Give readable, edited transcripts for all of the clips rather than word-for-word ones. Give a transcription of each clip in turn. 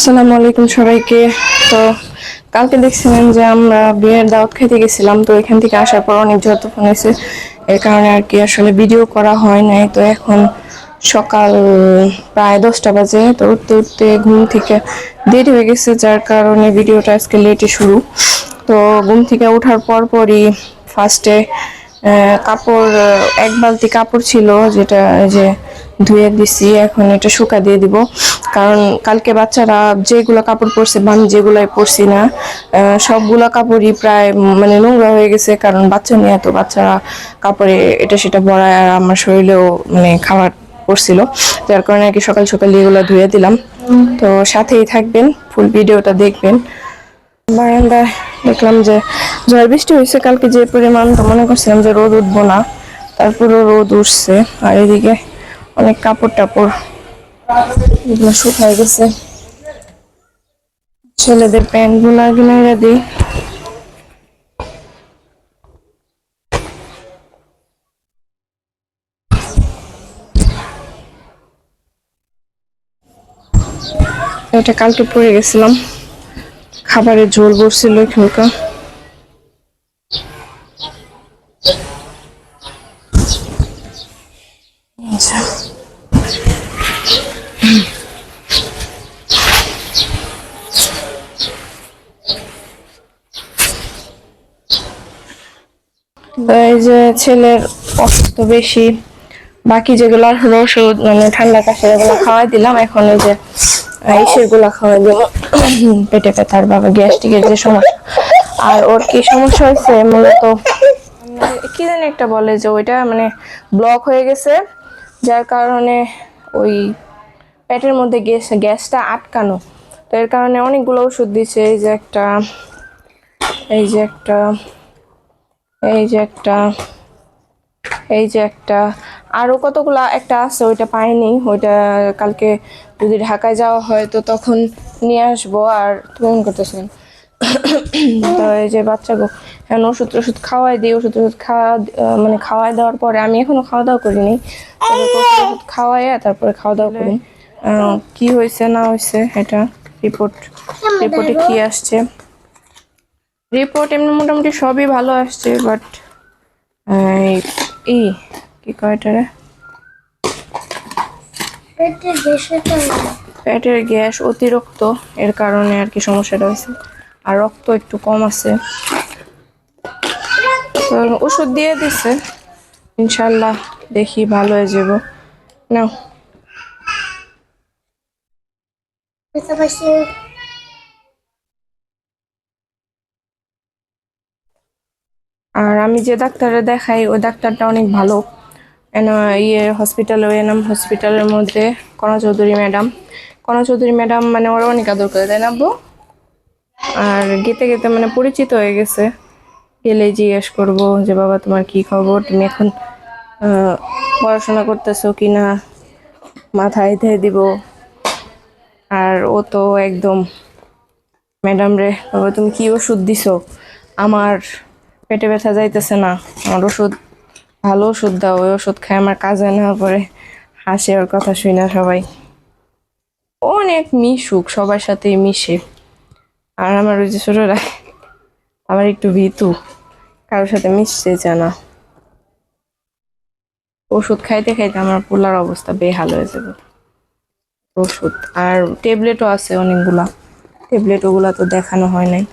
আসসালামু আলাইকুম সবাইকে। তো কালকে দেখছিলেন যে আমরা বিয়ের দাওয়াত খেতে গেছিলাম, তো এখান থেকে আসার পর অনেক যতক্ষণ হয়েছে, এর কারণে আর কি আসলে ভিডিও করা হয় নাই। তো এখন সকাল প্রায় 10টা বাজে, তো উঠতে উঠতে ঘুম থেকে দেরি হয়ে গেছে, যার কারণে ভিডিওটা আজকে লেটে শুরু। তো ঘুম থেকে ওঠার পরই ফার্স্টে কাপড়, এক বালতি কাপড় ছিল যেটা যে ধুয়ে দিছি, এখন এটা শুকা দিয়ে দিব। কারণ কালকে বাচ্চারা যেগুলো কাপড় পরছে বা আমি যেগুলাই পরছি না, সবগুলা কাপড়ই প্রায় মানে নোংরা হয়ে গেছে। কারণ বাচ্চা নিয়ে তো বাচ্চারা কাপড়ে এটা সেটা ভরায়, আর আমার শরীরেও মানে খাবার পড়ছিল, যার কারণে আর কি সকাল সকাল এগুলো ধুয়ে দিলাম। তো সাথেই থাকবেন, ফুল ভিডিওটা দেখবেন। বারান্দায় দেখলাম যে ঝড় বৃষ্টি হয়েছে কালকে যে পরিমাণ, তো মনে করছিলাম যে রোদ উঠবো না, তারপরেও রোদ উঠছে। আর এদিকে অনেক কাপড় টাপড় এগুলো শুকায় গেছে, ছেলেদের প্যান্ট গুলা কিনে দিই। এটা কালকে পরে গেছিলাম, খাবারের ঝোল বসছিল এখানকার। আচ্ছা, এই যে ছেলের অসুস্থ বেশি, বাকি যেগুলো হলো ওষুধ মানে ঠান্ডা কাশি এগুলো খাওয়াই দিলাম। এখন এই যে সেগুলা খাওয়াই দিব পেটে ব্যথার বা গ্যাস্ট্রিকের যে সমস্যা। আর ওর কি সমস্যা হয়েছে মূলত, কি জানি একটা বলে যে ওইটা মানে ব্লক হয়ে গেছে, যার কারণে ওই পেটের মধ্যে গ্যাসটা আটকানো। তো এর কারণে অনেকগুলো ওষুধ দিচ্ছে, এই যে একটা, এই যে একটা, এই যে একটা, এই যে একটা, আরো কতগুলা একটা আছে, ওইটা পাইনি। ওইটা কালকে যদি ঢাকায় যাওয়া হয় তো তখন নিয়ে আসবো। আর তুমি করতেছেন তো এই যে বাচ্চাকে এখন ওষুধ ওষুধ খাওয়াই দিই, ওষুধ ওষুধ খাওয়া মানে খাওয়াই দেওয়ার পরে আমি এখনো খাওয়া দাওয়া করিনি, ওষুধ খাওয়াইয়া তারপরে খাওয়া দাওয়া করি। কি হয়েছে না হয়েছে এটা রিপোর্টে কি আসছে, রিপোর্ট এমনি মোটামুটি সবই ভালো আসছে, বাট এই কি কয় এটারে, পেটের গ্যাস অতিরিক্ত, এর কারণে আর কি সমস্যাটা হয়েছে। আর রক্ত একটু কম আছে, তো ওষুধ দিয়ে দিছে, ইনশাল্লাহ দেখি ভালো হয়ে যাব। নাও, আর আমি যে ডাক্তারে দেখাই ওই ডাক্তারটা অনেক ভালো। হসপিটাল, এনাম হসপিটালের মধ্যে কণা চৌধুরী ম্যাডাম মানে ওরা অনেক আদর করে, তাই না আব্বু? আর গেতে গেতে মানে পরিচিত হয়ে গেছে, গেলে জিজ্ঞেস করবো যে বাবা তোমার কি খবর, তুমি এখন পড়াশোনা করতেছো কিনা, মাথায় ধেয়ে দিব। আর ও তো একদম, ম্যাডাম রে বাবা তুমি কি ওষুধ দিছো, আমার পেটে ব্যথা যাইতেছে না, আমার ওষুধ, ভালো ওষুধ দাও, ওই ওষুধ খায় আমার কাজে না পরে। হাসে ওর কথা শুই না সবাই, অনেক মিশুক, সবার সাথেই মিশে। আর আমার ওই যে ছোটরা আমার একটু ভীতু, কারোর সাথে মিশতে চায় না। ওষুধ খাইতে খাইতে আমার পোলার অবস্থা বেহাল হয়ে যাবে। ওষুধ আর ট্যাবলেটও আছে অনেকগুলা, ট্যাবলেট ওগুলা তো দেখানো হয় নাই।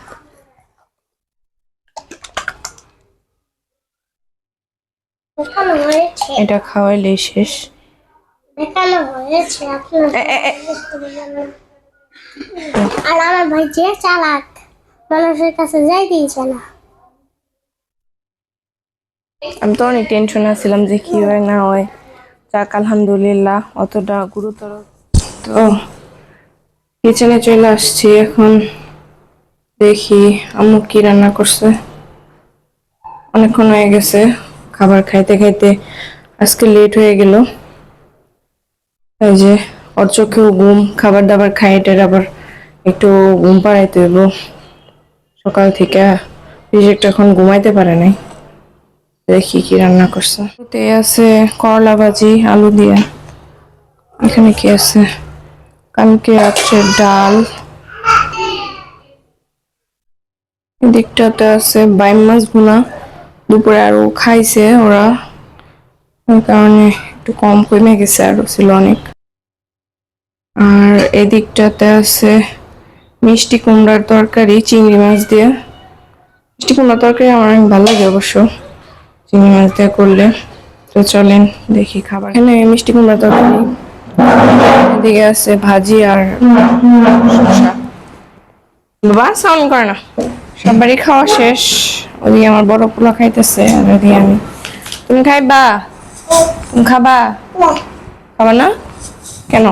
এটা খাওয়াইলেই শেষ। আর আমার ভাই যে চালাক, মানুষের কাছে যাই দিয়েছে না। আমি তো অনেক টেনশন আছিলাম যে কি হয় না হয়, যাক আলহামদুলিল্লাহ অতটা গুরুতর। তো কিচেনে চলে আসছি, এখন দেখি আম্মু কি রান্না করছে। অনেকক্ষণ হয়ে গেছে খাবার খাইতে খাইতে, আজকে লেট হয়ে গেল। এই যে ওর চোখেও ঘুম, খাবার দাবার খাই এটার আবার একটু ঘুম পাড়াইতে হইব, সকাল থেকে রিজেক্ট এখন ঘুমাইতে পারে নাই। দেখি কি রান্না করছে। আছে করলা ভাজি আলু দিয়ে, এখানে কি আছে কালকে রাত্রে ডাল, এদিকটাতে আছে বাইম মাছ ভুনা, দুপুরে আরো খাইছে ওরা, ওই কারণে একটু কম কমে গেছে, আরো ছিল অনেক। আর এদিকটাতে আছে মিষ্টি কুমড়ার তরকারি চিংড়ি মাছ দিয়ে। মিষ্টি কুমড়ার তরকারি আমার অনেক ভালো লাগে অবশ্য চিংড়ি মাছ দিয়ে করলে। তো চলেন দেখি খাবার। এখানে মিষ্টি কুমড়ার তরকারি, এদিকে আছে ভাজি আর শসা। বাবা সাউন্ড করে না। সবারই খাওয়া শেষ, ওদিকে আমার বড় পোলা খাইতেছে আর ওদিকে আমি। তুমি খাইবা? তুমি খাবা? খাবা না কেন?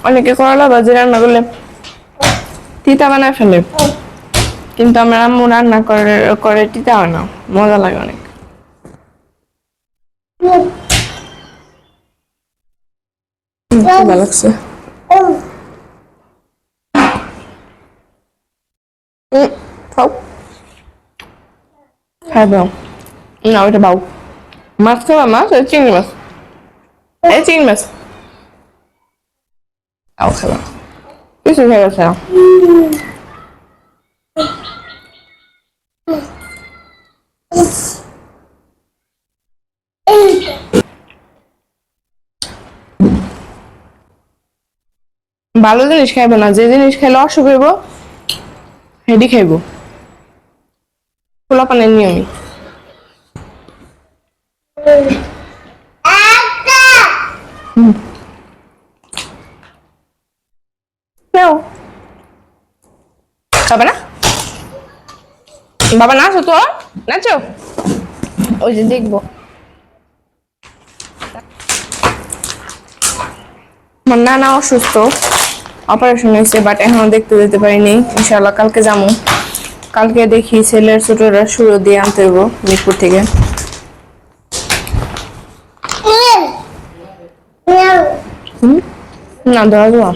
অনেকে করলা ভাজি রান্না করলে তিতা বানায় ফেলে, কিন্তু আমার আম্মু রান্না করে করে তিতা হয় না, মজা লাগে অনেক। ভালো লাগছে। খাও, খাইবে না? ওইটা বাউ মাছ খাবা? মাছ চিংড়ি মাছ, এই চিংড়ি মাছ খাও, খাবা কিছু খেয়ে গেছে না। ভালো জিনিস খাইবো না, যে জিনিস খাইলে অসুখ হইব সেটি খাইব, পোলাপানের নিয়মই। নাও, খাবে না? বাবা নাচো তো, নাচো, ওই যে দেখবো। আমার নানা অসুস্থ, অপারেশন হয়েছে, বাট এখনো দেখতে যেতে পারিনি। ইনশাআল্লাহ কালকে যাবো। কালকে দেখি ছেলের ছোটরা শুরু দিয়ে আনতে হইব মিরপুর থেকে। না ধরা যাওয়া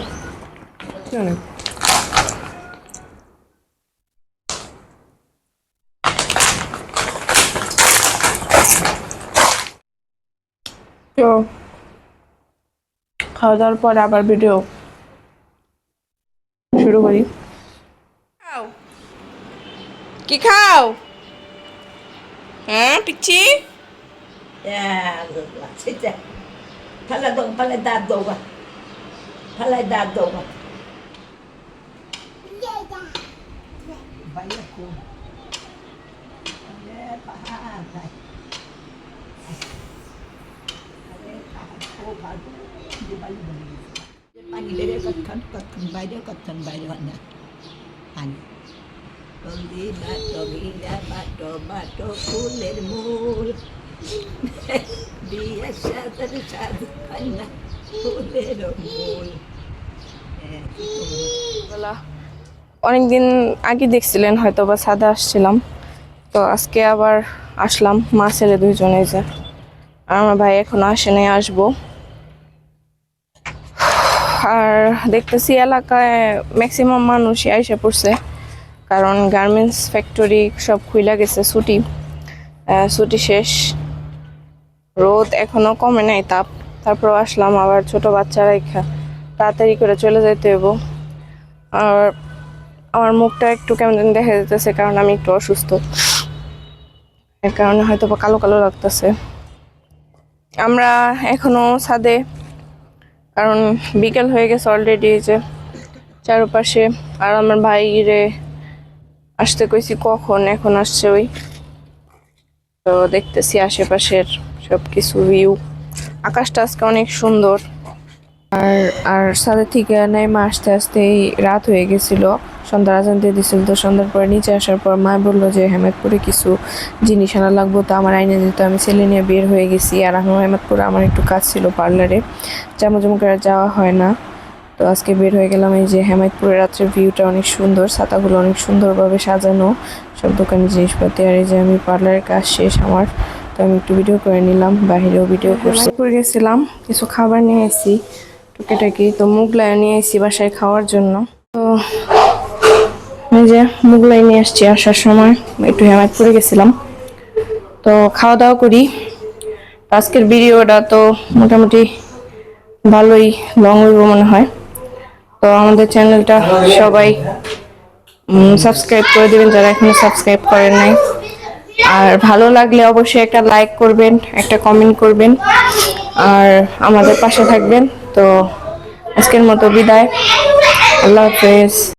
তো খাওয়া দাওয়ার পর আবার ভিডিও শুরু করি। কি খাও? হ্যাঁ পিচ্ছি, Pala dong, pala dado ba? Pala dado ba? Balik ko. Ale, pahatay. Ale, pahatay ko, bago. Di balik-balik. Panilere katkan bayro na. An. Tolida, bato, kulir mul. Biasa terjadi karena kulir mul. অনেকদিন আগে দেখছিলেন হয়তো বা ছাদে আসছিলাম, তো আজকে আবার আসলাম মা ছেলে দুইজনে যে। আর আমার ভাই এখনো আসে নাই, আসবো। আর দেখতেছি এলাকায় ম্যাক্সিমাম মানুষই আইসা পড়ছে, কারণ গার্মেন্টস ফ্যাক্টরি সব খুইলা গেছে, ছুটি শেষ। রোদ এখনো কমে নাই, তাপ। তারপর আসলাম আবার, ছোট বাচ্চারা তাড়াতাড়ি করে চলে যেতে হইব। আর আমার মুখটা একটু কেমন যেন দেখা যেতেছে, কারণ আমি একটু অসুস্থ, এর কারণে হয়তো বা কালো কালো লাগতেছে। আমরা এখনো ছাদে, কারণ বিকেল হয়ে গেছে অলরেডি, যে চারপাশে। আর আমার ভাইরে আসতে কইছি কখন, এখন আসছে ওই। তো দেখতেছি আশেপাশের সবকিছু ভিউ, আকাশটা আজকে অনেক সুন্দর। আর আর ছাদের থেকে নেমে আস্তে আস্তেই রাত হয়ে গেছিল, সন্ধ্যার আজান দিয়ে দিছিল। তো সন্ধ্যার পরে নিচে আসার পর মা বললো যে হেমাদপুরে কিছু জিনিস আনা লাগবো, তো আমার আইনে দিত। আমি ছেলে নিয়ে বের হয়ে গেছি। আর এখন হেমাদপুরে আমার একটু কাজ ছিল পার্লারে, জামু করে যাওয়া হয় না, তো আজকে বের হয়ে গেলাম। এই যে হেমাদপুরের রাত্রের ভিউটা অনেক সুন্দর, ছাতাগুলো অনেক সুন্দরভাবে সাজানো, সব দোকানের জিনিসপাতি। আর এই যে আমি পার্লারের কাজ শেষ আমার, তো আমি একটু ভিডিও করে নিলাম, বাহিরেও ভিডিও করছি। হেমাদপুর গেছিলাম, কিছু খাবার নিয়ে এসেছি টুকিটাকি, তো মুগলাই নিয়ে এসেছি বাসায় খাওয়ার জন্য। তো এই যে মুগলাই নিয়ে আসছি আসার সময়, একটু হেমায়ত করে গেছিলাম। তো খাওয়া দাওয়া করি। আজকের ভিডিওটা তো মোটামুটি ভালোই লং হইব মনে হয়। তো আমাদের চ্যানেলটা সবাই সাবস্ক্রাইব করে দিবেন যারা এখনো সাবস্ক্রাইব করেন নাই। আর ভালো লাগলে অবশ্যই একটা লাইক করবেন, একটা কমেন্ট করবেন, আর আমাদের পাশে থাকবেন। তো আজকের মতো বিদায়, আল্লাহ হাফেজ।